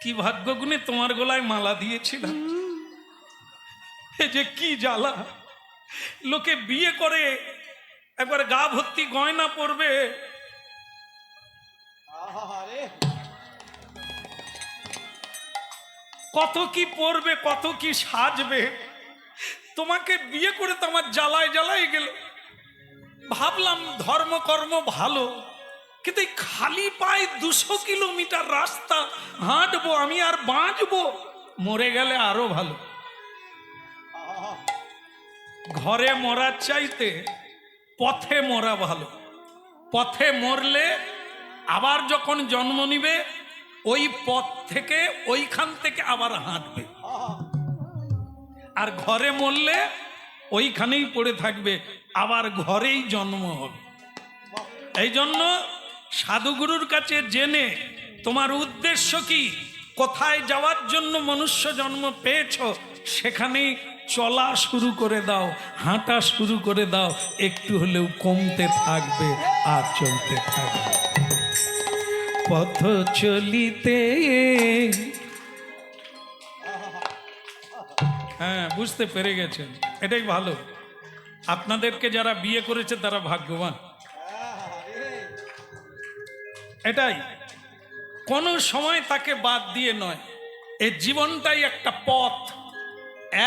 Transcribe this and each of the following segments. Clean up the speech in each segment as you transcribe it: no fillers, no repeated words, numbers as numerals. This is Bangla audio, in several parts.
কি ভাগ্য গুণে তোমার গলায় মালা দিয়েছিলাম। এ যে কি জ্বালা, লোকে বিয়ে করে একবার গা ভর্তি গয়না পরবে, কত কি পরবে, কত কি সাজবে। তোমাকে বিয়ে করে তো আমার জ্বালায় জ্বালায় গেল। ভাবলাম ধর্মকর্ম ভালো, কিন্তু এই খালি পায়ে 200 কিলোমিটার রাস্তা হাঁটবো, আমি আর বাঁচবো? মরে গেলে আরো ভালো। ঘরে মরার চাইতে পথে মরা ভালো। পথে মরলে আবার যখন জন্ম নিবে ওই পথ থেকে, ওইখান থেকে আবার হাঁটবে। আর ঘরে মরলে ওইখানেই পড়ে থাকবে, আবার ঘরেই জন্ম হবে। এই জন্য সাধুগুরুর কাছে জেনে তোমার উদ্দেশ্য কি, কোথায় যাওয়ার জন্য মনুষ্য জন্ম পেয়েছ, সেখানেই চলা শুরু করে দাও, হাঁটা শুরু করে দাও। একটু হলেও কমতে থাকবে আর চলতে থাকবে। পথ চলিতে, হ্যাঁ বুঝতে পেরে গেছেন, এটাই ভালো। আপনাদেরকে যারা বিয়ে করেছে তারা ভাগ্যবান। এটাই, কোনো সময় তাকে বাদ দিয়ে নয়। এই জীবনটাই একটা পথ।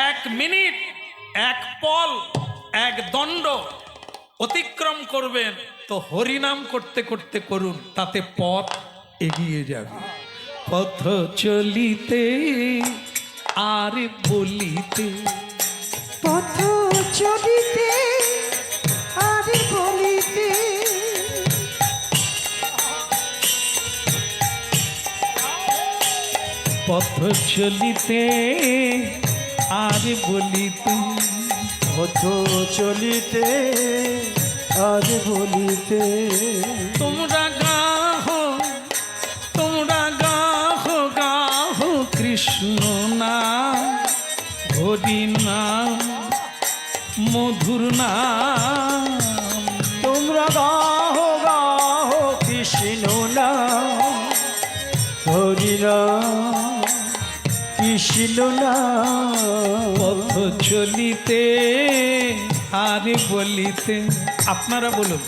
1 মিনিট, 1 পল, 1 দণ্ড অতিক্রম করবেন তো হরিনাম করতে করতে করুন, তাতে পথ এগিয়ে যাবে। পথ চলিতে আর বলিতে, পথ চলিতে আর বলিতে, পথ চলিতে আর বলিতে, পথ চলিতে আর বলিতে। তোমরা গাহো, তোমরা গাহো, গাহো কৃষ্ণ নাম, হরি নাম, মধুর নাম। তোমরা গাহো গাহো কৃষ্ণ নাম, হরি নাম, কৃষ্ণ নাম। পথ চলিতে আর বলিতে। আপনারা বলুন,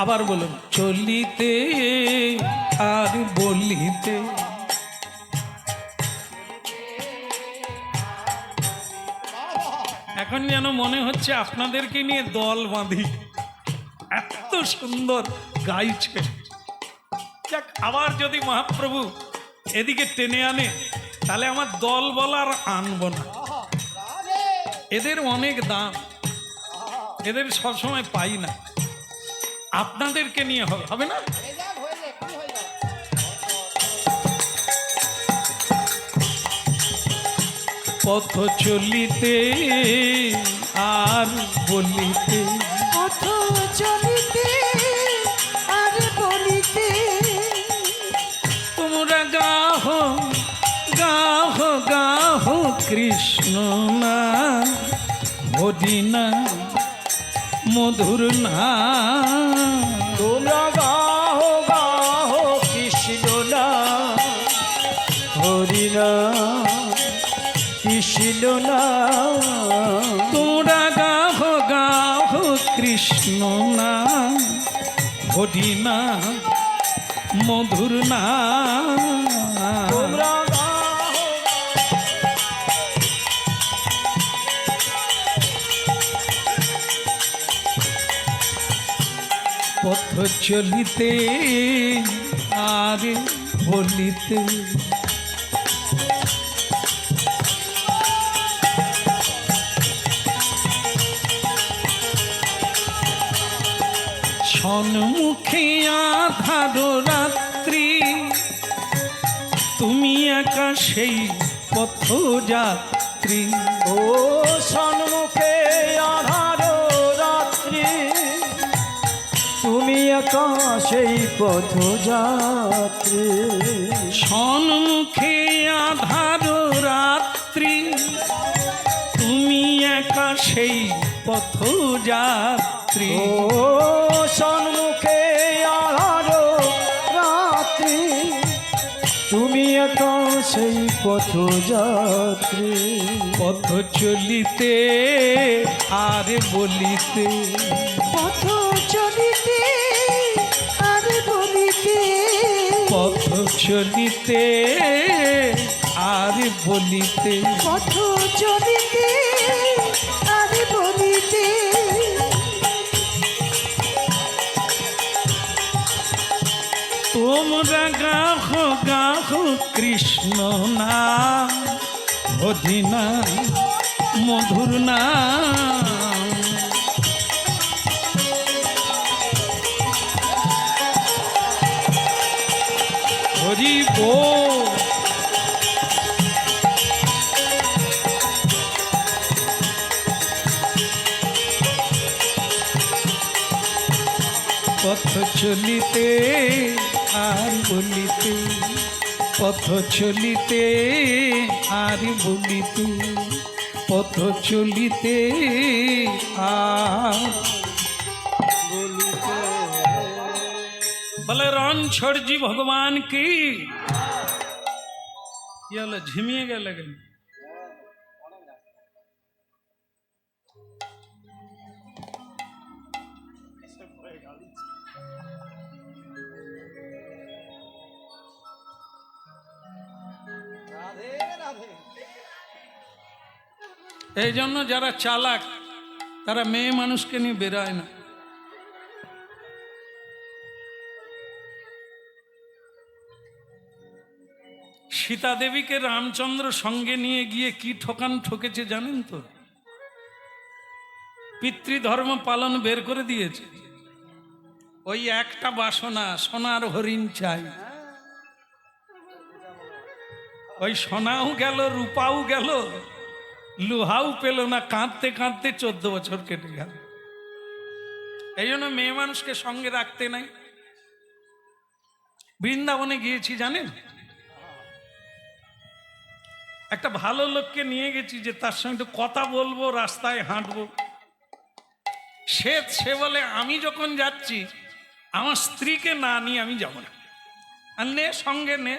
আবার বলুন, চলিতে আর বলিতে। এখন যেন মনে হচ্ছে আপনাদেরকে নিয়ে দল বাঁধি, এত সুন্দর গাইছে। যাক, আবার যদি মহাপ্রভু এদিকে টেনে আনে তাহলে আমার দল বলার আনবো না। এদের অনেক দাম, এদের সবসময় পাই না। আপনাদেরকে নিয়ে হবে, হবে না? পথ চলিতে আর বলিতে, পথ চলিতে আর বলিতে। তোমরা গাহো গাহো গাহো কৃষ্ণ নাম, হরি নাম, মধুর নাম। তোমরা গাহো গাহো কৃষ্ণ নাম, হরি নাম, কৃষ্ণ নাম। তোমরা গাহো গাহো কৃষ্ণ নাম, হরি নাম, মধুর নাম। তোমরা পথ চলিতে আর বলিতে। সন্মুখে আধার রাত্রি, তুমি একা সেই পথযাত্রী। ও সন্মুখে আধার রাত্রি, তুমি একা সেই পথযাত্রী। সন্মুখে আধার রাত্রি, তুমি একা সেই পথযাত্রী। ও সন্মুখে আধার রাত্রি, তুমি একা সেই পথযাত্রী। পথ চলিতে আর বলিতে, পথ চলিতে আর বলিতে, পথ চলিতে আর বলিতে, পথ চলিতে আর বলিতে, তোমরা গাহো গাহো কৃষ্ণ নাম, অধিনা মধুর নাম। হরি বল। পথ চলিতে আর বলিতে, পথ চলিতে আর বলিতে, পথ চলিতে আর বলে রণছড়জি ভগবান কি। কি হলো, ঝিমিয়ে গেলে কেন? এই জন্য যারা চালাক তারা মেয়ে মানুষকে নিয়ে বেরোয় না। সীতা দেবীকে রামচন্দ্র সঙ্গে নিয়ে গিয়ে কি ঠকান ঠকেছে জানেন তো? পিতৃধর্ম পালন বের করে দিয়েছে। ওই একটা বাসনা, সোনার হরিণ চাই। ওই সোনাও গেল, রূপাও গেল, লোহাও পেল না, কাঁদতে কাঁদতে 14 বছর কেটে গেল। এই জন্য মেয়ে মানুষকে সঙ্গে রাখতে নাই। বৃন্দাবনে গিয়েছি জানেন, একটা ভালো লোককে নিয়ে গেছি যে তার সঙ্গে একটু কথা বলবো, রাস্তায় হাঁটবো। সে বলে আমি যখন যাচ্ছি আমার স্ত্রীকে না নিয়ে আমি যাব না। আর নে সঙ্গে নে।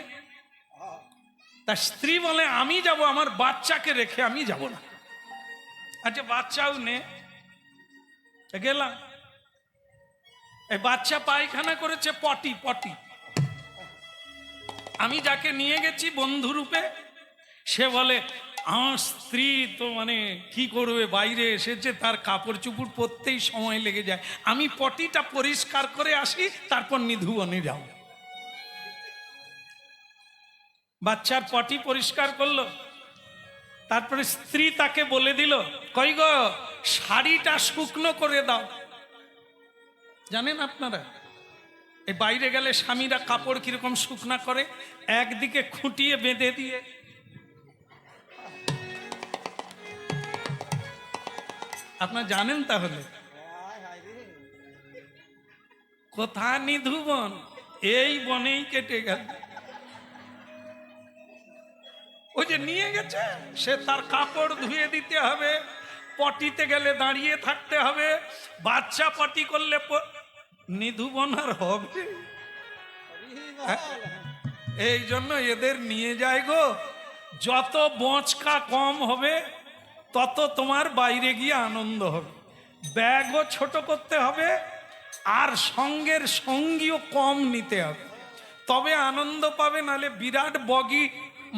তার স্ত্রী বলে আমি যাব, আমার বাচ্চাকে রেখে আমি যাব না। আচ্ছা বাচ্চাও নে। গেলাম, এই বাচ্চা পায়খানা করেছে পটি পটি। আমি যাকে নিয়ে গেছি বন্ধু রূপে, সে বলে আমার স্ত্রী তো মানে কি করবে, বাইরে এসেছে, তার কাপড় চুপড় পরতেই সময় লেগে যায়, আমি পটিটা পরিষ্কার করে আসি তারপর নিধুবনে যাও। বাচ্চার পটি পরিষ্কার করলো, তারপরে স্ত্রী তাকে বলে দিল কই গো শাড়িটা শুকনো করে দাও। জানেন আপনারা এই বাইরে গেলে স্বামীরা কাপড় কিরকম শুকনা করে, একদিকে খুঁটিয়ে বেঁধে দিয়ে। আপনারা জানেন তাহলে কোথা নিধুবন, এই বনেই কেটে গেল। ওই যে নিয়ে গেছে সে, তার কাপড় ধুয়ে দিতে হবে, পটিতে গেলে দাঁড়িয়ে থাকতে হবে, বাচ্চা পটি করলে নিধুবন আর হবে? এই জন্য এদের নিয়ে যায় গো, যত বচকা কম হবে তত তোমার বাইরে গিয়ে আনন্দ হবে। ব্যাগও ছোট করতে হবে আর সঙ্গের সঙ্গীও কম নিতে হবে, তবে আনন্দ পাবে। নালে বিরাট বগি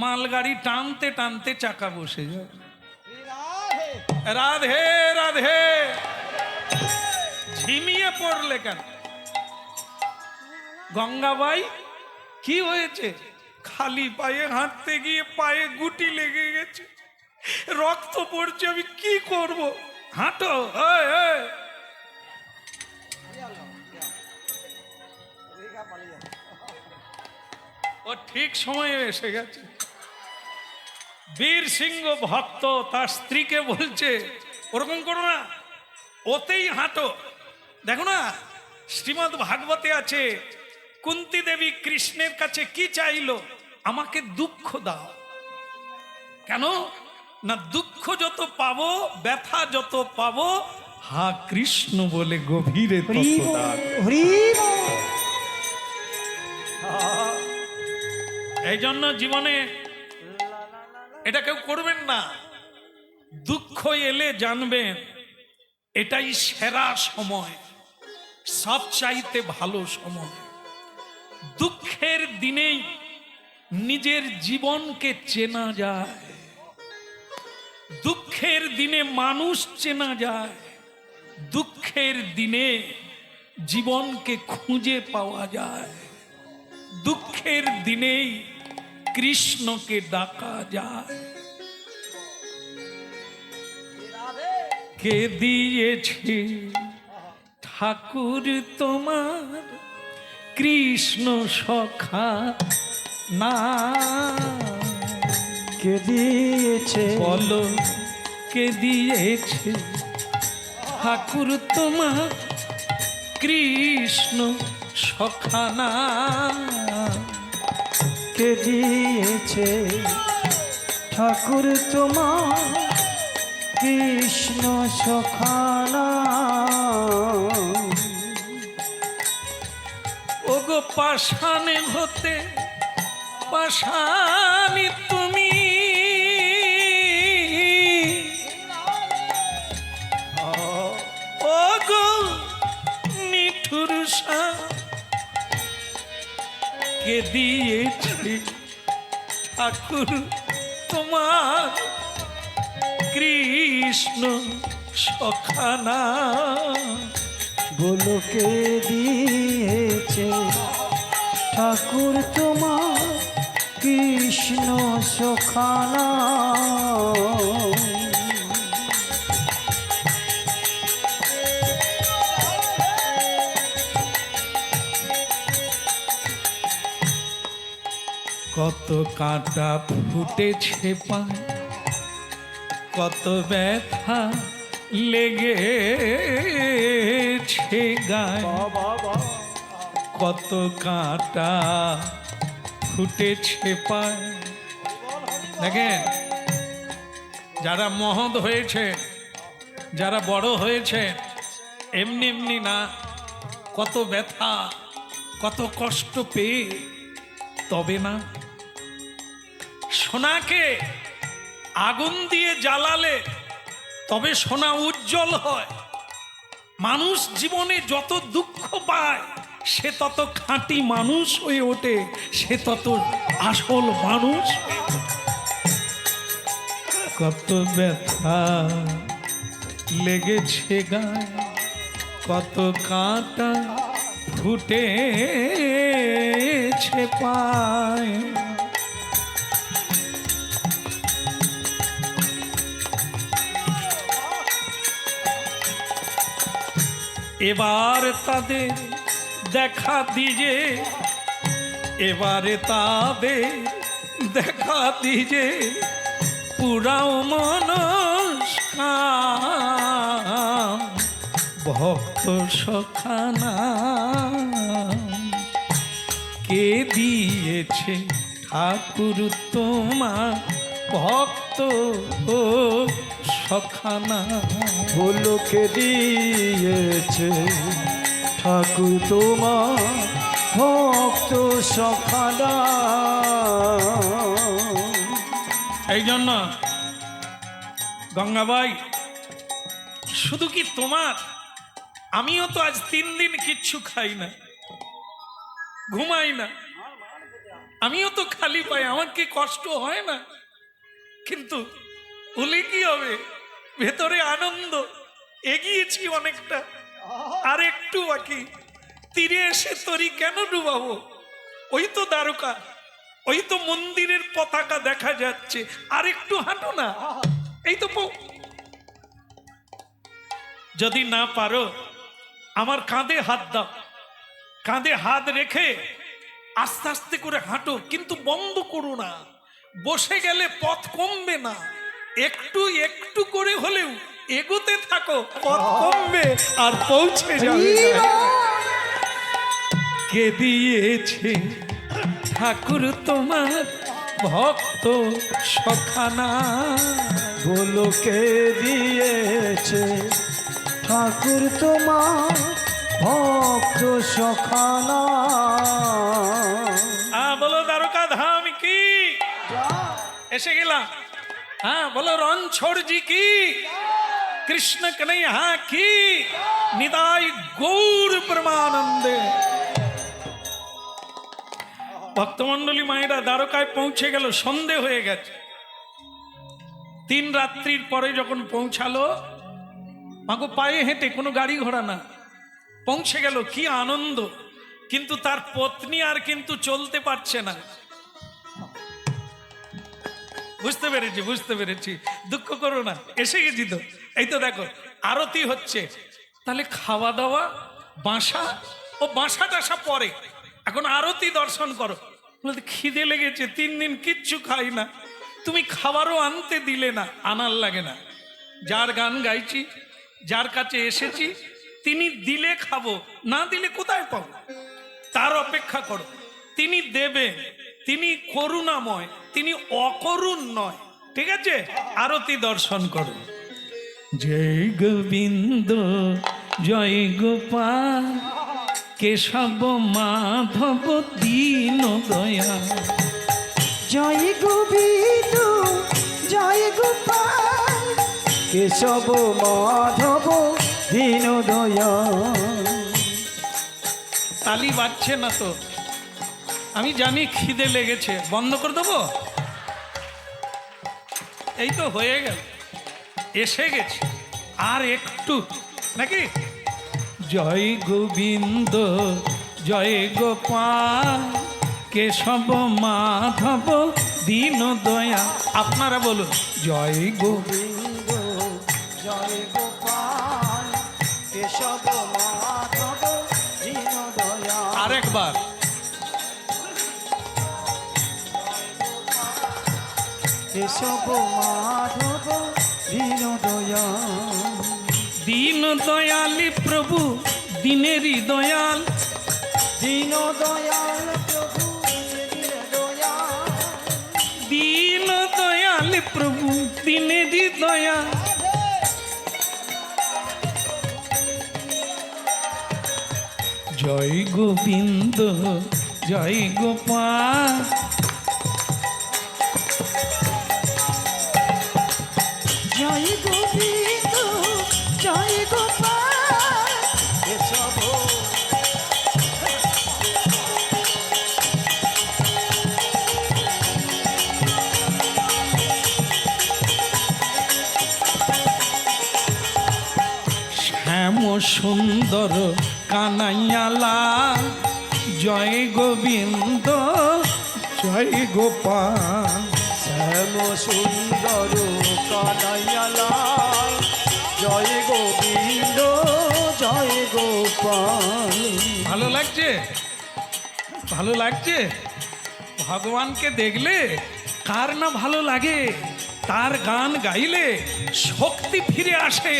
মালগাড়ি টানতে টানতে চাকা বসে যাবে। রাধে রাধে। ঝিমিয়ে পড়লে কেন? গঙ্গাবাই কি হয়েছে? খালি পায়ে হাঁটতে গিয়ে পায়ে গুটি লেগে গেছে, রক্ত পড়ছে, আমি কি করব? হাঁটো। ও ঠিক সময়ে এসে গেছে। বীর সিংহ ভক্ত তার স্ত্রীকে বলছে ওরকম করো না, ওতেই হাঁটো। দেখো না শ্রীমদ্ ভাগবতে আছে, কুন্তি দেবী কৃষ্ণের কাছে কি চাইলো? আমাকে দুঃখ দাও। কেন? না দুঃখ যত পাবো, ব্যথা যত পাবো, হা কৃষ্ণ বলে গভীরে হরি তত বল, ডাক। হরি বল। এই জন্য জীবনে এটা কেউ করবেন না। দুঃখ এলে জানবেন এটাই সেরা সময়, সবচাইতে ভালো সময়। দুঃখের দিনেই নিজের জীবনকে চেনা যায়, দুঃখের দিনে মানুষ চেনা যায়, দুঃখের দিনে জীবনকে খুঁজে পাওয়া যায়, দুঃখের দিনেই কৃষ্ণকে ডাকা যায়। কে দিয়েছে ঠাকুর তোমার কৃষ্ণ সখা না, কে দিয়েছে বলো কে দিয়েছে ঠাকুর তোমার কৃষ্ণ সখা না, কে দিয়েছে ঠাকুর তোমার কৃষ্ণ সখানা। ওগো পাষাণে হতে পাষাণী তুমি, ওগো নিঠুর কে দিয়েছে ঠাকুর তোমার কৃষ্ণ সখানা, বলো কে দিয়েছে ঠাকুর তোমার কৃষ্ণ সখানা। কত কাঁটা ফুটেছে পায়, কত ব্যথা লেগেছে গায়ে, কত কাঁটা ফুটেছে পায়। দেখেন যারা মহৎ হয়েছে, যারা বড় হয়েছে, এমনি এমনি না, কত ব্যথা কত কষ্ট পেয়ে তবে না। সোনাকে আগুন দিয়ে জ্বালালে তবে সোনা উজ্জ্বল হয়। মানুষ জীবনে যত দুঃখ পায় সে তত খাঁটি মানুষ হয়ে ওঠে, সে তত আসল মানুষ। কত ব্যথা লেগেছে গায়ে, কত কাঁটা ফুটেছে পায়। এবার তাদের দেখা দিজে, এবারে তাদের দেখা দিজে, পুরাও মনস্কাম ভক্ত সখানা। কে দিয়েছে ঠাকুর তোমার ভক্ত সখানা, বলো কে দিয়েছে ঠাকুর তোমার ভক্ত সখানা। এই জন্য গঙ্গাবাই, শুধু কি তোমার, আমিও তো আজ 3 দিন কিচ্ছু খাই না, ঘুমাই না, আমিও তো খালি পাই, আমার কি কষ্ট হয় না? কিন্তু বলে কি হবে, ভেতরে আনন্দ, এগিয়েছি অনেকটা, আর একটু বাকি, তীরে এসে তরি কেন ডুবাবো? ওই তো দ্বারকা, ওই তো মন্দিরের পতাকা দেখা যাচ্ছে, আর একটু হাঁটো না, এই তো যদি না পারো আমার কাঁধে হাত দাও, কাঁধে হাত রেখে আস্তে আস্তে করে হাঁটো, কিন্তু বন্ধ করো না। বসে গেলে পথ কমবে না, একটু একটু করে হলেও এগোতে থাকো, পথ কমবে আর পৌঁছে যাবে। কে দিয়েছে ঠাকুর তোমার ভক্ত সখানা, গোলকে দিয়েছে ঠাকুর তোমার ভক্ত সখানা। বলো দ্বারকা ধাম কি, এসে গেলাম। হ্যাঁ বলো রণছোড়জি কি, কৃষ্ণ কনৈয়া কি, নিতাই গৌর প্রেমানন্দে। ভক্তমণ্ডলী মায়েরা দ্বারকায় পৌঁছে গেল, সন্ধে হয়ে গেছে। 3 রাত্রির পরে যখন পৌঁছালো, মাগো পায়ে হেঁটে, কোনো গাড়ি ঘোড়া না, পৌঁছে গেল, কি আনন্দ। কিন্তু তার পত্নী আর কিন্তু চলতে পারছে না। বুঝতে পেরেছি, বুঝতে পেরেছি, দুঃখ করো না, এসে গেছি তো। এই তো দেখো আরতি হচ্ছে, তাহলে খাওয়া দাওয়া, বাসা, ও বাসা টাসা পরে, এখন আরতি দর্শন করো। বলতে খিদে লেগেছে, 3 দিন কিচ্ছু খাই না, তুমি খাবারও আনতে দিলে না। আনার লাগে না, যার গান গাইছি, যার কাছে এসেছি, তিনি দিলে খাবো, না দিলে কোথায় পাবো? তার অপেক্ষা করো, তিনি দেবে, তিনি করুণাময়, তিনি অকরুণ নয়। ঠিক আছে, আরতি দর্শন করো। জয় গোবিন্দ জয় গোপাল কেশব মাধব দীন দয়া। জয় গোবিন্দ জয় গোপাল কেশব মাধব দীন দয়া। তালি বাজছে না তো, আমি জানি খিদে লেগেছে, বন্ধ করে দেবো। এই তো হয়ে গেল, এসে গেছে, আর একটু নাকি। জয় গোবিন্দ জয় গোপাল কেশব মাধব দীন দয়া। আপনারা বলুন জয় গোবিন্দ জয় গোপাল কেশব মাধব দীন দয়া। আরেকবার কেশব মাধব দীন দয়া। দীন দয়ালি প্রভু দিনেরই দয়াল, দীন দয়াল প্রভু দীন দয়াল। দীন দয়ালি প্রভু দিনেরই দয়াল। জয় গোবিন্দ জয় গোপাল। জয় গোবিন্দ জয় গোপাল কেশব শ্যাম সুন্দর কানাইয়ালা। জয় গোবিন্দ জয় গোপাল। শ্যাম সুন্দর কানাইয়ালাল জয় গোবিন্দ জয় গোপাল। ভালো লাগছে, ভালো লাগছে। ভগবানকে দেখলে কার না ভালো লাগে, তার গান গাইলে শক্তি ফিরে আসে,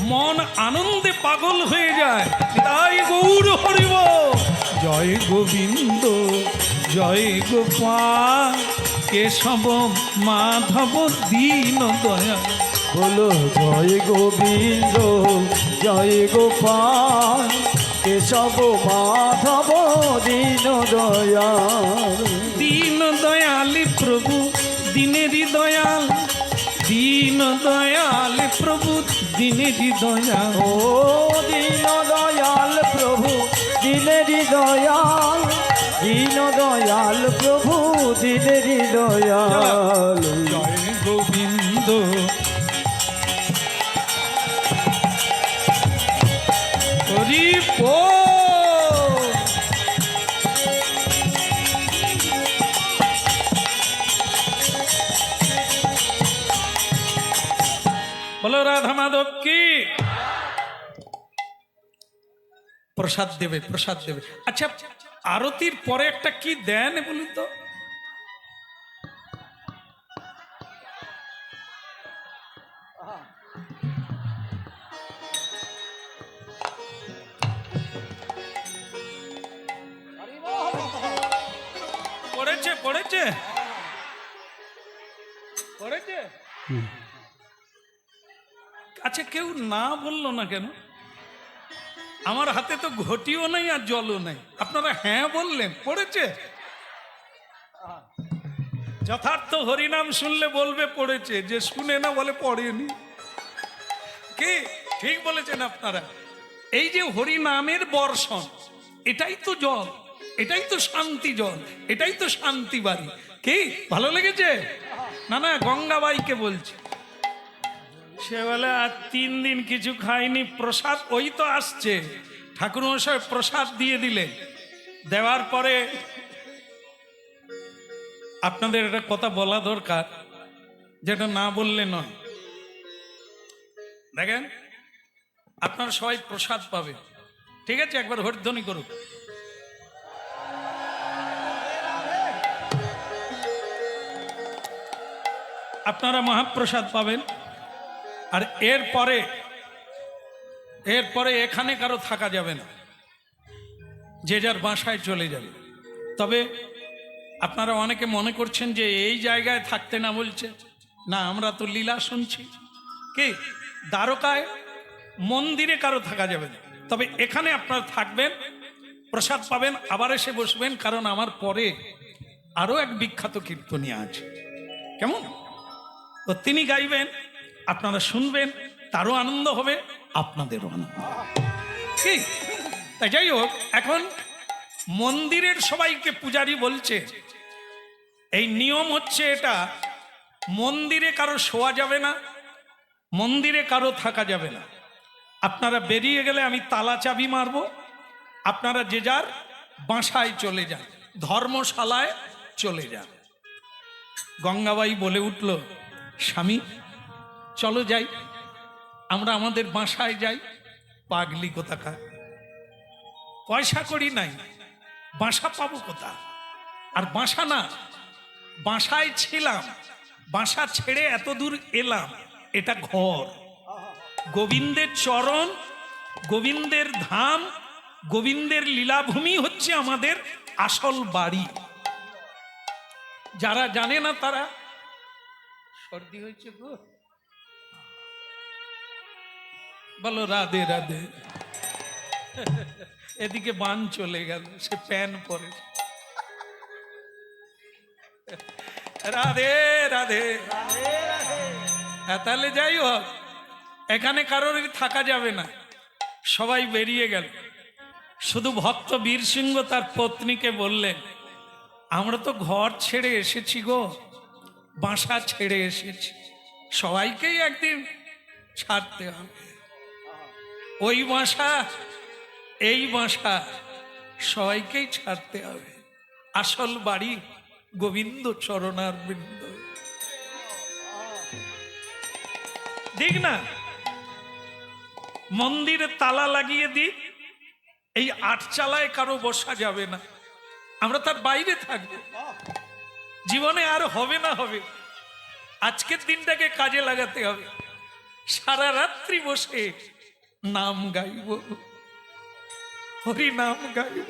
মন আনন্দে পাগল হয়ে যায়। তাই গৌর হরিব। জয় গোবিন্দ জয় গোপাল কেশব মাধব দীন দয়া। বলো জয় গোবিন্দ জয় গোপাল কেশব মাধব দীন দয়াল। দীন দয়ালি প্রভু দিনেরই দয়াল, দীন দয়াল প্রভু দিনেরই দয়াল। ও দীন দয়াল প্রভু দিনেরই দয়াল। দীন দয়াল প্রভু দিনেরই দয়াল। জয় গোবিন্দ হরি বল। বলো রাধা মাধব কি। প্রসাদ দেবে, প্রসাদ দেবে। আচ্ছা, আরতির পরে একটা কি দেন বলুন তো? পড়েছে পড়েছে পড়েছে। না বললো না কেন? আমার হাতে তো ঘটিও নাই আর জলও নাই, আপনারা হ্যাঁ বললেন। পড়েছে? যথার্থ হরিনাম শুনলে বলবে পড়েছে, যে শুনে না বলে পড়েনি। কি ঠিক বলেছেন আপনারা? এই যে হরিনামের বর্ষণ, এটাই তো জল, এটাই তো শান্তি জল, এটাই তো শান্তি বাড়ি। কি ভালো লেগেছে? না না, গঙ্গাবাইকে বলছি। সে বলে আর 3 দিন কিছু খাইনি, প্রসাদ ওই তো আসছে। ঠাকুর মশাই প্রসাদ দিয়ে দিলেন, দেওয়ার পরে আপনাদের একটা কথা বলা দরকার, যেটা না বললে নয়। দেখেন, আপনারা সবাই প্রসাদ পাবেন, ঠিক আছে? একবার হরিধ্বনি করুন। আপনারা মহাপ্রসাদ পাবেন। আর এরপরে এখানে কারো থাকা যাবে না, যে যার বাসায় চলে যাবে। তবে আপনারা অনেকে মনে করছেন যে এই জায়গায় থাকতে না বলছে, না, আমরা তো লীলা শুনছি। কি দ্বারকায় মন্দিরে কারো থাকা যাবে না, তবে এখানে আপনারা থাকবেন, প্রসাদ পাবেন, আবার এসে বসবেন, কারণ আমার পরে আরো এক বিখ্যাত কীর্তনিয়া আছে। কেমন? তো তিনি গাইবেন, আপনারা শুনবেন, তারও আনন্দ হবে, আপনাদেরও আনন্দ। কি তাই যাই হোক, এখন মন্দিরের সবাইকে পূজারি বলছে এই নিয়ম হচ্ছে এটা, মন্দিরে কারো শোয়া যাবে না, মন্দিরে কারো থাকা যাবে না। আপনারা বেরিয়ে গেলে আমি তালা চাবি মারব, আপনারা যে যার বাসায় চলে যান, ধর্মশালায় চলে যান। গঙ্গাবাই বলে উঠল, স্বামী চলো যাই, আমরা আমাদের বাসায় যাই। পাগলি কোথাকার, পয়সা করি নাই, বাসা পাবো কোথা? আর বাসা না, বাসায় ছিলাম, বাসা ছেড়ে এত দূর এলাম, এটা ঘর। গোবিন্দের চরণ, গোবিন্দের ধাম, গোবিন্দের লীলাভূমি হচ্ছে আমাদের আসল বাড়ি। যারা জানে না তারা, সর্দি হয়েছে গো, বলো রাধে রাধে। এদিকে বান চলে গেল, সে প্যান পরে। রাধে রাধে। তাহলে যাই হোক, এখানে কারোর থাকা যাবে না, সবাই বেরিয়ে গেল। শুধু ভক্ত বীর সিংহ তার পত্নীকে বললেন, আমরা তো ঘর ছেড়ে এসেছি গো, বাসা ছেড়ে এসেছি, সবাইকেই একদিন ছাড়তে হবে। ওই বাসা, এই বাসা, সবাইকেই ছাড়তে হবে। আসল বাড়ি গোবিন্দ চরণার বৃন্দ। ঠিক না? মন্দিরে তালা লাগিয়ে দিই, এই 8 চালায় কারো বসা যাবে না, আমরা তার বাইরে থাকবো। জীবনে আর হবে না হবে, আজকের দিনটাকে কাজে লাগাতে হবে। সারা রাত্রি বসে নাম গাইব, হরি নাম গাইব।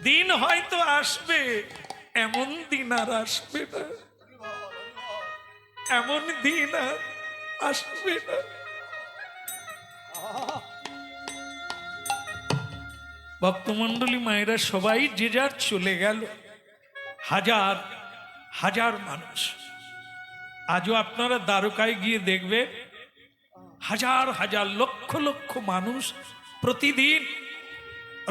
দিন হয়তো আসবে, এমন দিন আর আসবে না, এমন দিন আর আসবে না। ভক্তমন্ডলী মায়েরা সবাই যে যার চলে গেল, হাজার হাজার মানুষ। আজও আপনারা দ্বারকায় গিয়ে দেখবে, হাজার হাজার লক্ষ লক্ষ মানুষ প্রতিদিন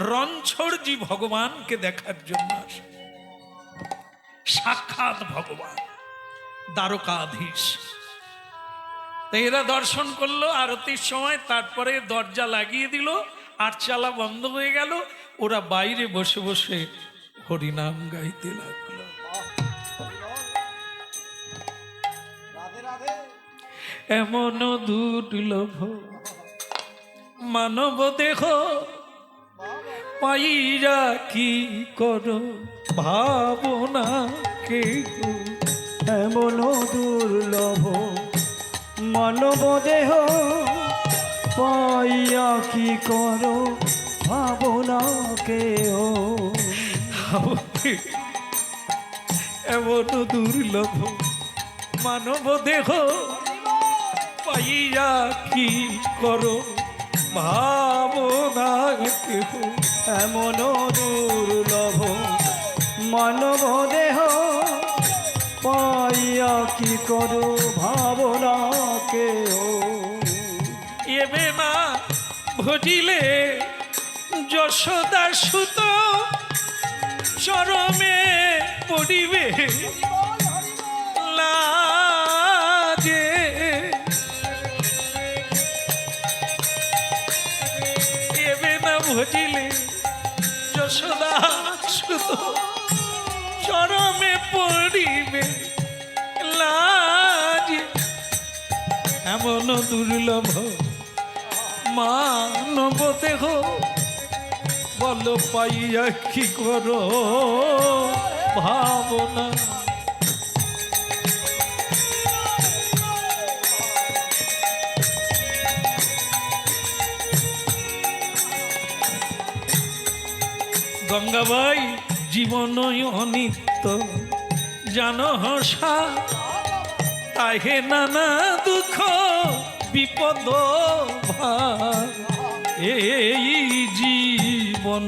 রণছড়জি ভগবানকে দেখার জন্য আসে। সাক্ষাৎ ভগবান, দ্বারকাধীশ। তো এরা দর্শন করলো আরতির সময়, তারপরে দরজা লাগিয়ে দিল, 8 চালা বন্ধ হয়ে গেল। ওরা বাইরে বসে বসে হরিনাম গাইতে লাগলো। এমন দুর্লভ মানব দেহ পাইরা কি করো ভাবনা কে গো। এমন দুর্লভ মানব দেহ পাইয়া কি করো ভাবনা কেহ। এমন দুর্লভ মানব দেহ পাইয়া কি করো ভাবনা কেহ। এমন দুর্লভ মানব দেহ পাইয়া কি করো ভাবনা কেহ। এবে না ভজিলে যশোদা সুত চরমে পড়িবে লাজে। এবে না ভজিলে যশোদা সুত চরমে পড়িবে লাজে। এমন দুর্লভ মানব দেহ বল পাইয়া কি করো ভাবনা। গঙ্গাবাই জীবন অনিত্য জানো হসা, তাহে নানা দুঃখ বিপদ ভার। এই জীবন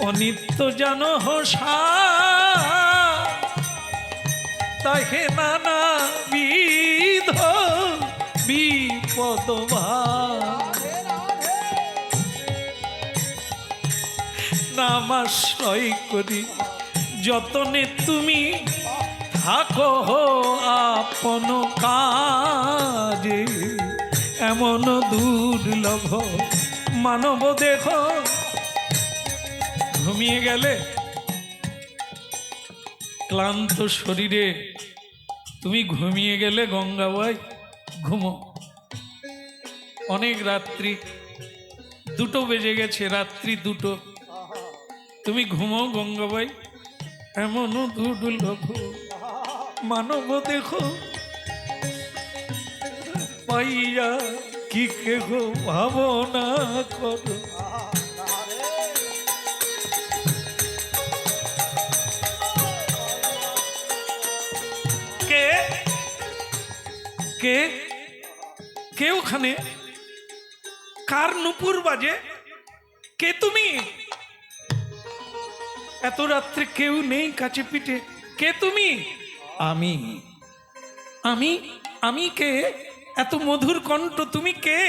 অনিত্য জানো হসা, তাহে নানা বিধ বিপদ ভার। নামাশ্রয় করি যতনে তুমি থাকো আপন কাজে। এমন দুর্লভ মানব দেহ। ঘুমিয়ে গেলে ক্লান্ত শরীরে তুমি ঘুমিয়ে গেলে গঙ্গাবাই ঘুমো। অনেক রাত্রি 2টো বেজে গেছে, রাত্রি 2টো, তুমি ঘুমো গঙ্গাবাই। এমন দুর্লভ মানব দেখো পাইয়া কি কেহ ভাবনা করো। কে কে কে ওখানে? কার নুপুর বাজে? কে তুমি? এত রাত্রে কেউ নেই কাছে পিঠে, কে তুমি? আমি আমি আমি কে? এত মধুর কণ্ঠ, তুমি কে?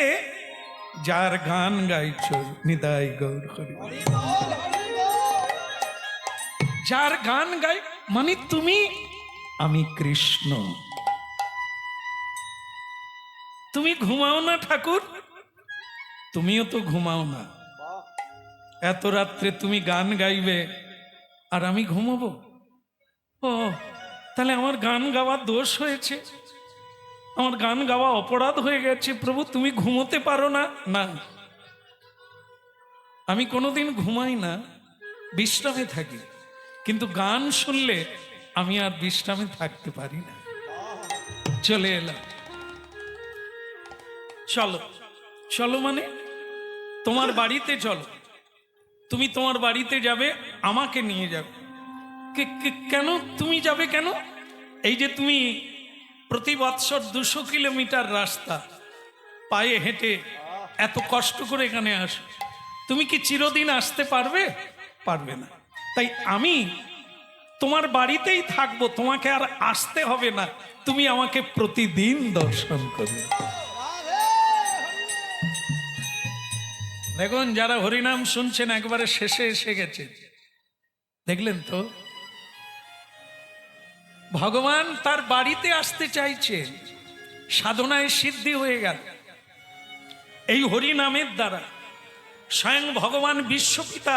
যার গান গাইছ নিতাই গৌর হরি। যার গান গাই মানে তুমি? আমি কৃষ্ণ। তুমি ঘুমাও না ঠাকুর? তুমিও তো ঘুমাও না। এত রাত্রে তুমি গান গাইবে আর আমি ঘুমাবো? ও তাহলে আমার গান গাওয়ার দোষ হয়েছে, আমার গান গাওয়া অপরাধ হয়ে গেছে। প্রভু তুমি ঘুমোতে পারো না? না, আমি কোনোদিন ঘুমাই না, বিশ্রামে থাকি। কিন্তু গান শুনলে আমি আর বিশ্রামে থাকতে পারি না। চলে এলাম। চলো চলো মানে তোমার বাড়িতে চলো। তুমি তোমার বাড়িতে যাবে, আমাকে নিয়ে যাবে। কেন তুমি যাবে কেন? এই যে তুমি প্রতি বৎসর 200 কিলোমিটার রাস্তা পায়ে হেঁটে এত কষ্ট করে এখানে আসো, তুমি কি চিরদিন আসতে পারবে? পারবে না। তাই আমি তোমার বাড়িতেই থাকবো, তোমাকে আর আসতে হবে না, তুমি আমাকে প্রতিদিন দর্শন করবে। দেখুন যারা হরিনাম শুনছেন একবারে শেষে এসে গেছে, দেখলেন তো? ভগবান তার বাড়িতে আসতে চাইছে, সাধনায় সিদ্ধি হয়ে গেল এই হরিনামের দ্বারা। স্বয়ং ভগবান বিশ্বপিতা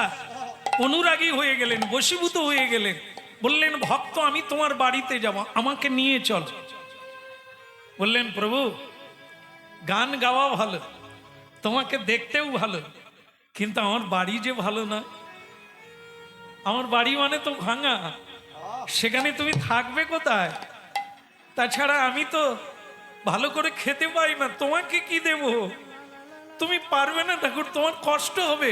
অনুরাগী হয়ে গেলেন, বশীভূত হয়ে গেলেন। বললেন ভক্ত আমি তোমার বাড়িতে যাব, আমাকে নিয়ে চল। বললেন প্রভু গান গাওয়া ভালো, তোমাকে দেখতেও ভালো, কিন্তু আমার বাড়ি যে ভালো না। আমার বাড়ি মানে তো ভাঙা, সেখানে তুমি থাকবে কোথায়? তাছাড়া আমি তো ভালো করে খেতে পাই না, তোমাকে কি দেব? তুমি পারবে না ঠাকুর, তোমার কষ্ট হবে।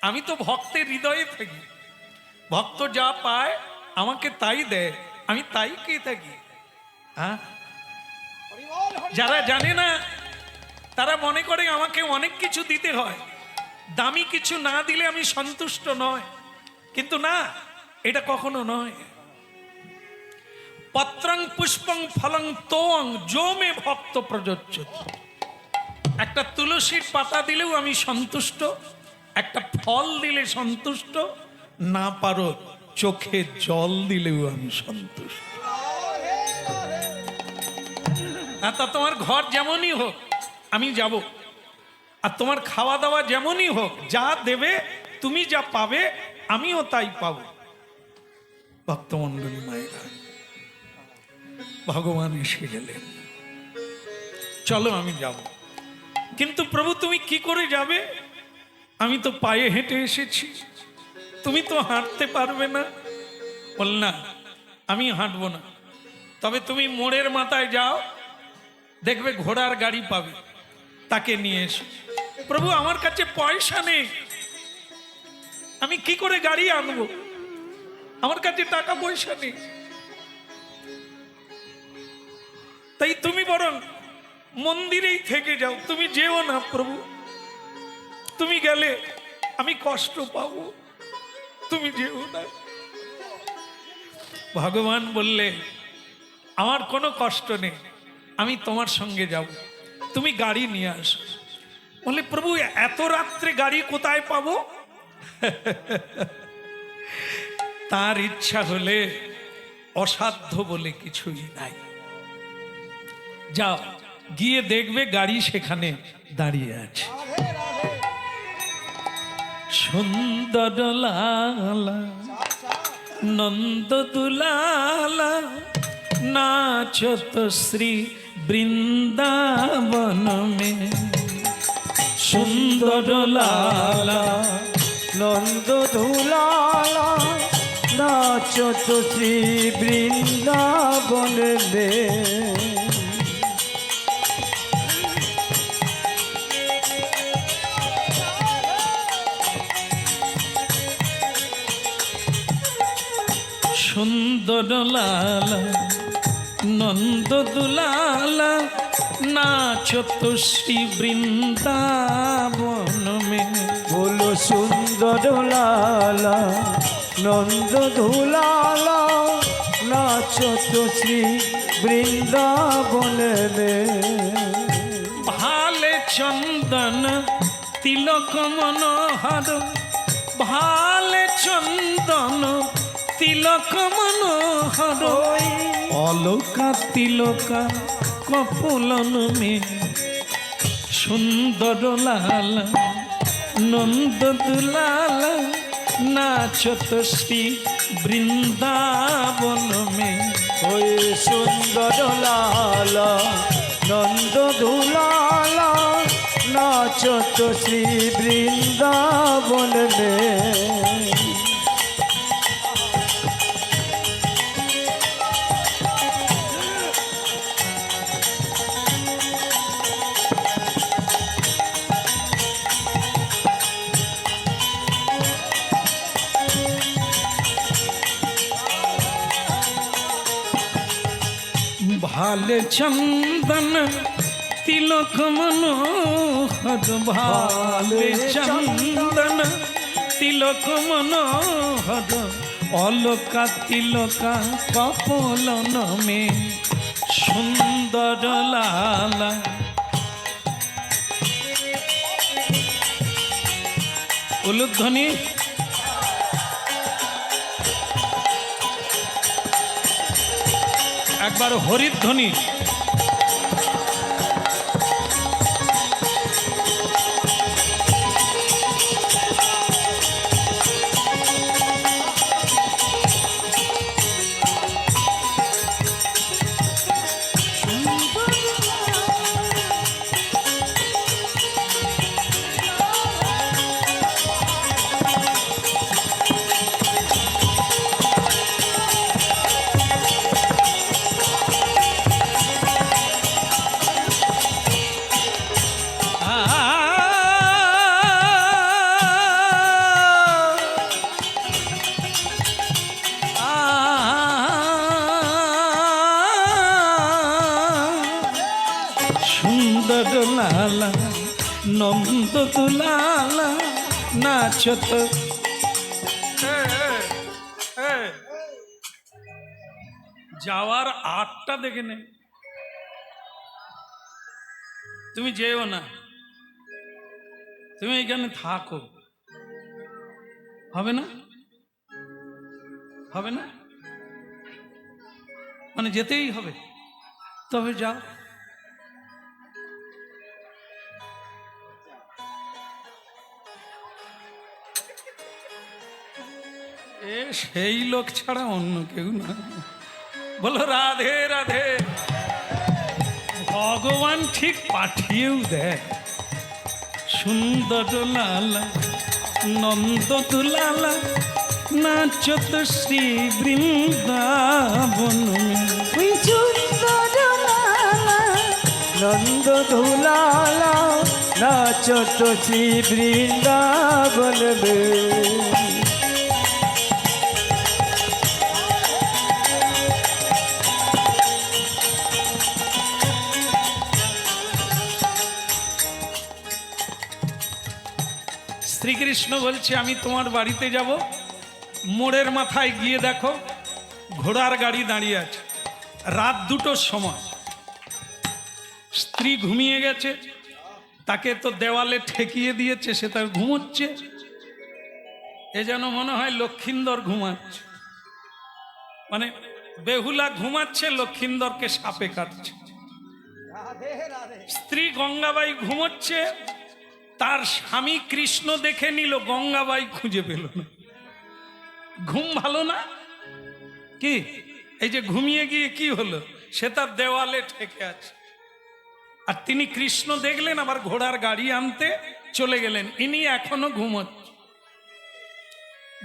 আমি তো ভক্তের হৃদয়ে থাকি, ভক্ত যা পায় আমাকে তাই দেয়, আমি তাই খেয়ে থাকি। হ্যাঁ? যারা জানে না তারা মনে করে আমাকে অনেক কিছু দিতে হয়, দামি কিছু না দিলে আমি সন্তুষ্ট নয়। কিন্তু না, এটা কখনো নয়। পত্রং পুষ্পং ফলং তোং যো মে ভক্ত প্রযোজ্য। একটা তুলসীর পাতা দিলেও আমি সন্তুষ্ট, একটা ফল দিলে সন্তুষ্ট, না পারো চোখে জল দিলেও আমি সন্তুষ্ট। তা তোমার ঘর যেমনই হোক আমি যাব, আর তোমার খাওয়া দাওয়া যেমনই হোক, যা দেবে তুমি যা পাবে আমিও তাই পাবো। ভক্তমণ্ডলী মায়েরা, ভগবান এসে গেলেন, চলো আমি যাব। কিন্তু প্রভু তুমি কি করে যাবে? আমি তো পায়ে হেঁটে এসেছি, তুমি তো হাঁটতে পারবে না। বল না, আমি হাঁটবো না, তবে তুমি মোড়ের মাথায় যাও, দেখবে ঘোড়ার গাড়ি পাবে, তাকে নিয়ে এসো। প্রভু আমার কাছে পয়সা নেই, আমি কি করে গাড়ি আনবো? আমার কাছে টাকা পয়সা নেই। তাই তুমি বরং মন্দিরেই থেকে যাও, তুমি যেও না প্রভু। তুমি গেলে আমি কষ্ট পাবো, তুমি যেও না। ভগবান বললে আমার কোনো কষ্ট নেই, আমি তোমার সঙ্গে যাব, তুমি গাড়ি নিয়ে আসো। বলে প্রভু এত রাত্রে গাড়ি কোথায় পাবো? তার ইচ্ছা হলে অসাধ্য বলে কিছুই নাই। যাও, গিয়ে দেখবে গাড়ি সেখানে দাঁড়িয়ে আছে। সুন্দর লালা নন্দ দুলালা নাচত শ্রী বৃন্দাবন মে। সুন্দর লালা নন্দ দুলালা নাচত শ্রী বৃন্দাবন মে। সুন্দর লালা নন্দ দুলালা নাচত শ্রী বৃন্দাবন মে। বলো সুন্দর লালা নন্দ দুলালা নাচত শ্রী বৃন্দাবন মে। ভালে চন্দন তিলক মনোহর, ভালে চন্দন তিলক মনোহর, অলকা তিলকা কপোলন মে। সুন্দর লালা নন্দ দুলালা নাচত শ্রী বৃন্দাবন মে। ওই সুন্দর লালা নন্দ দুলালা নাচত শ্রী বৃন্দাবন মে। ভালে চন্দন তিলক মনোহর, ভালে চন্দন তিলক মনোহর, অলকা তিলকা কপোলন মে। সুন্দর লালা উলুধ্বনি। একবার হরিধ্বনি। সুন্দর লালা নন্দ দুলালা নাচত। যাওয়ার আটটা দেখে নে, তুমি যেও না, তুমি এখানে থাকো। হবে না, হবে না, মানে যেতেই হবে, তবে যাও। এ সেই লোক ছাড়া অন্য কেউ না। বলো রাধে রাধে। ভগবান ঠিক পাঠিয়েও দেয়। সুন্দর লালা নন্দ দুলালা নাচত শ্রী বৃন্দাবন। ওই সুন্দর লালা নন্দ দুলালা নাচত শ্রী বৃন্দাবন মে। শ্রীকৃষ্ণ বলছে আমি তোমার বাড়িতে যাব। মোড়ের মাথায় গিয়ে দেখো ঘোড়ার গাড়ি দাঁড়িয়ে আছে। রাত 2টোর সময় স্ত্রী ঘুমিয়ে গেছে, তাকে তো দেওয়ালে ঠেকিয়ে দিয়েছে, সে তার ঘুমোচ্ছে। এ যেন মনে হয় লক্ষিন্দর ঘুমাচ্ছে, মানে বেহুলা ঘুমাচ্ছে, লক্ষিন্দরকে সাপে কাটছে। স্ত্রী গঙ্গাবাই ঘুমোচ্ছে, তার স্বামী কৃষ্ণ দেখে নিল, গঙ্গাবাই খুঁজে পেল না। ঘুম ভালো না কি? এই যে ঘুমিয়ে গিয়ে কি হলো, সে তার দেওয়ালে ঠেকে আছে। আর তিনি কৃষ্ণ দেখলেন, আবার ঘোড়ার গাড়ি আনতে চলে গেলেন। ইনি এখনো ঘুমোচ্ছে।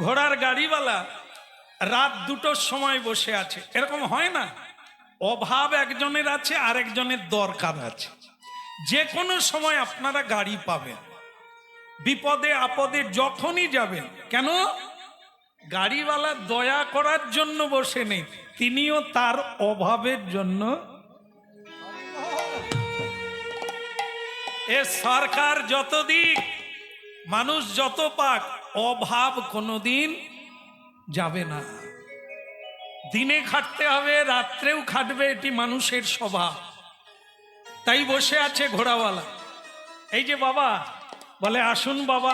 ঘোড়ার গাড়িওয়ালা রাত 2টোর সময় বসে আছে। এরকম হয় না? অভাব একজনের আছে, আরেকজনের দরকার আছে। যে কোনো সময় আপনারা গাড়ি পাবেন, বিপদে আপদে যখনই যাবেন। কেন? গাড়িওয়ালা দয়া করার জন্য বসে নেই, তিনিও তার অভাবের জন্য। এ সরকার যত দিক, মানুষ যত পাক, অভাব কোনোদিন যাবে না। দিনে খাটতে হবে, রাত্রেও খাটবে, এটি মানুষের স্বভাব। তাই বসে আছে ঘোড়াওয়ালা। এই যে বাবা বলে আসুন বাবা,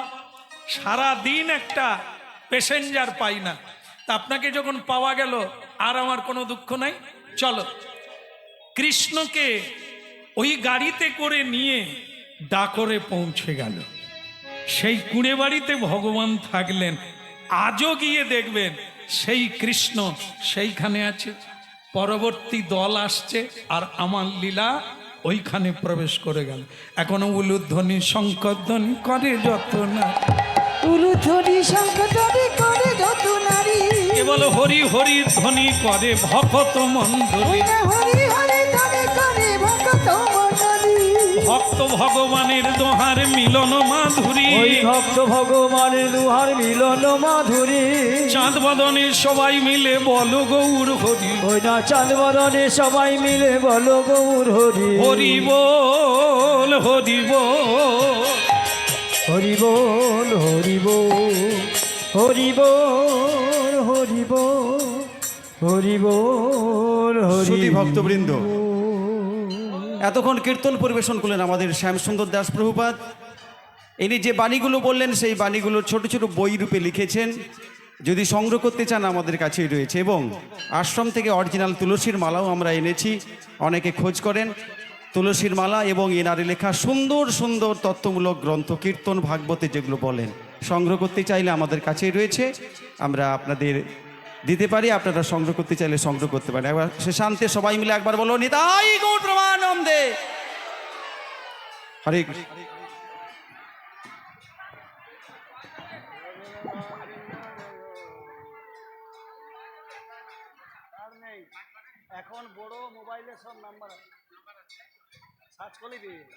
সারা দিন একটা প্যাসেঞ্জার পাই না, তা আপনাকে যখন পাওয়া গেল আর আমার কোনো দুঃখ নাই, চলো। কৃষ্ণকে ওই গাড়িতে করে নিয়ে ডাকরে পৌঁছে গেল। সেই কুঁড়ে বাড়িতে ভগবান থাকলেন। আজও গিয়ে দেখবেন সেই কৃষ্ণ সেইখানে আছে। পরবর্তী দল আসছে, আর আমার লীলা ওইখানে প্রবেশ করে গেল। এখনো উলুধ্বনি শঙ্করধ্বনি করে যত না, উলুধ্বনি শঙ্করধ্বনি করে যত নারী, কেবল হরি হরি ধ্বনি করে ভকত মণ্ডলী। ওই না হরি হরি ধ্বনি করে ভক্ত মণ্ডলী। ভক্ত ভগবানের দোহার মিলন মাধুরী, ওই ভক্ত ভগবানের দুহার মিলন মাধুরী। চাঁদ বদনে সবাই মিলে বলো গৌর হরি। ওই না চাঁদ বদনে সবাই মিলে বলো গৌর হরি। হরি বল হরি বল, হরি বল হরি বল, হরি বল হরি বল, হরি বল হরি। শ্রুতি ভক্তবৃন্দ, এতক্ষণ কীর্তন পরিবেশন করলেন আমাদের শ্যামসুন্দর দাস প্রভুপাদ। ইনি যে বাণীগুলো বললেন সেই বাণীগুলো ছোট ছোট বই রূপে লিখেছেন। যদি সংগ্রহ করতে চান আমাদের কাছেই রয়েছে, এবং আশ্রম থেকে অরিজিনাল তুলসীর মালাও আমরা এনেছি। অনেকে খোঁজ করেন তুলসীর মালা, এবং এনারে লেখা সুন্দর সুন্দর তত্ত্বমূলক গ্রন্থ, কীর্তন ভাগবতে যেগুলো বলেন, সংগ্রহ করতে চাইলে আমাদের কাছেই রয়েছে, আমরা আপনাদের দিতে পারি। আপনারা সংগ্রহ করতে চাইলে সংগ্রহ করতে পারেন। একবার সে শান্তে সবাই মিলে একবার বলো নিতাই গৌর প্রমানন্দে। হরে কৃষ্ণ। এখন বড় মোবাইলে সব নাম্বার সার্চ করলেই পেয়ে যাবে।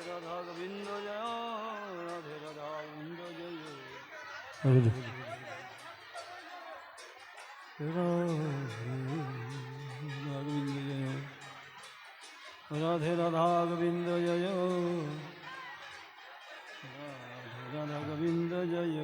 রাধা গোবিন্দ জয়, রাধে রাধা গোবিন্দ জয়, রাধে রাধা গোবিন্দ জয়, রাধে রাধা গোবিন্দ জয়।